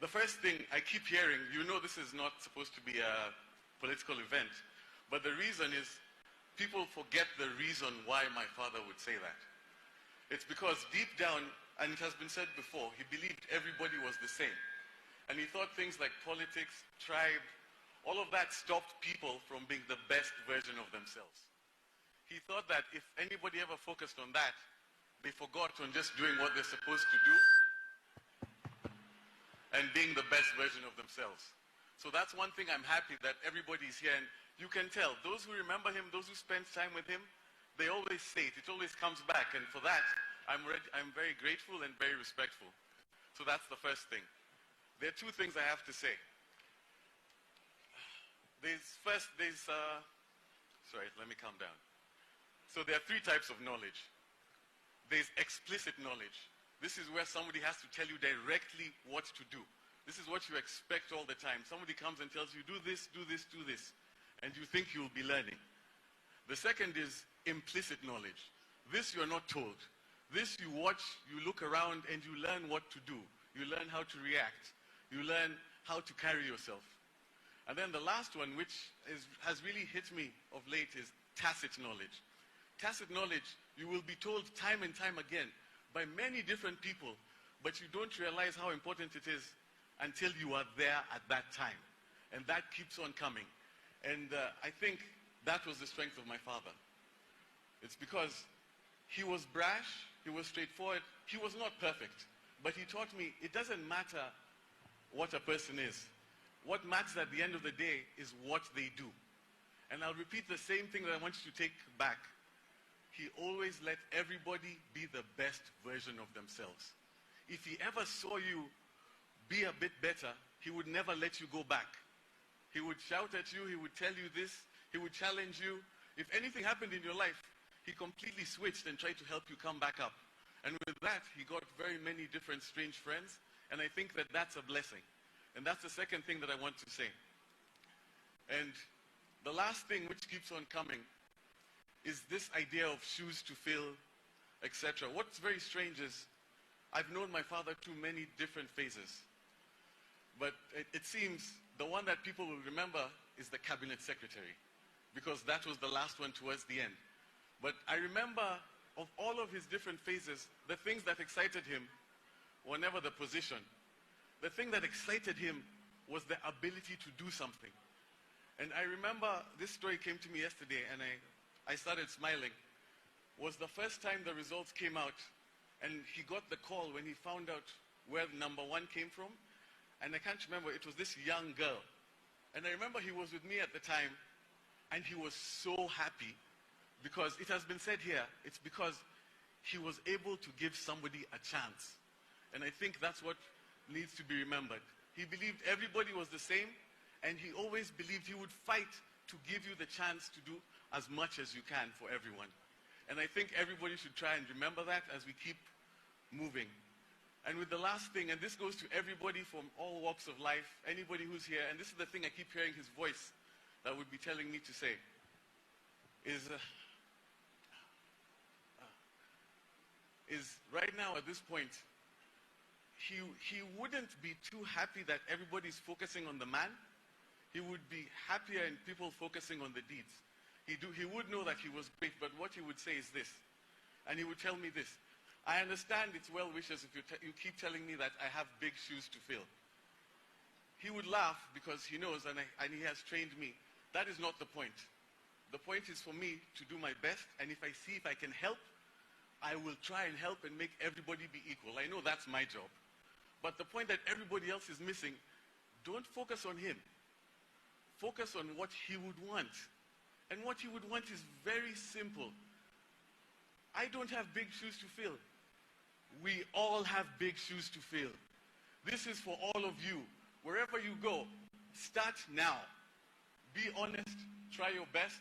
The first thing I keep hearing, you know this is not supposed to be a political event, but the reason is people forget the reason why my father would say that. It's because deep down, and it has been said before, he believed everybody was the same. And he thought things like politics, tribe, all of that stopped people from being the best version of themselves. He thought that if anybody ever focused on that, they forgot on just doing what they're supposed to do and being the best version of themselves. So that's one thing I'm happy that everybody's here, and you can tell, those who remember him, those who spend time with him, they always say it always comes back, and for that, I'm very grateful and very respectful. So that's the first thing. There are two things I have to say. Sorry, let me calm down. So there are three types of knowledge. There's explicit knowledge. This is where somebody has to tell you directly what to do. This is what you expect all the time. Somebody comes and tells you, do this, do this, do this, and you think you'll be learning. The second is implicit knowledge. This you're not told. This you watch, you look around, and you learn what to do. You learn how to react. You learn how to carry yourself. And then the last one, which has really hit me of late, is tacit knowledge. Tacit knowledge, you will be told time and time again by many different people, but you don't realize how important it is until you are there at that time. And that keeps on coming. And I think that was the strength of my father. It's because he was brash, he was straightforward, he was not perfect, but he taught me it doesn't matter what a person is. What matters at the end of the day is what they do. And I'll repeat the same thing that I want you to take back. He always let everybody be the best version of themselves. If he ever saw you be a bit better, he would never let you go back. He would shout at you, he would tell you this, he would challenge you. If anything happened in your life, he completely switched and tried to help you come back up. And with that, he got very many different strange friends, and I think that that's a blessing. And that's the second thing that I want to say. And the last thing which keeps on coming is this idea of shoes to fill, etc. What's very strange is I've known my father through many different phases. But it seems the one that people will remember is the cabinet secretary, because that was the last one towards the end. But I remember of all of his different phases, the things that excited him were never the position. The thing that excited him was the ability to do something. And I remember this story came to me yesterday, and I started smiling. Was the first time the results came out, and he got the call when he found out where number one came from. And I can't remember, it was this young girl. And I remember he was with me at the time, and he was so happy, because it has been said here, it's because he was able to give somebody a chance. And I think that's what needs to be remembered. He believed everybody was the same, and he always believed he would fight to give you the chance to do as much as you can for everyone. And I think everybody should try and remember that as we keep moving. And with the last thing, and this goes to everybody from all walks of life, anybody who's here, and this is the thing I keep hearing his voice that would be telling me to say, is right now at this point, he wouldn't be too happy that everybody's focusing on the man. He would be happier in people focusing on the deeds. He would know that he was great, but what he would say is this, and he would tell me this: I understand it's well wishes if you keep telling me that I have big shoes to fill. He would laugh because he knows, and he has trained me. That is not the point. The point is for me to do my best, and if I see if I can help, I will try and help and make everybody be equal. I know that's my job. But the point that everybody else is missing, don't focus on him. Focus on what he would want. And what he would want is very simple. I don't have big shoes to fill. We all have big shoes to fill. This is for all of you. Wherever you go, start now. Be honest, try your best,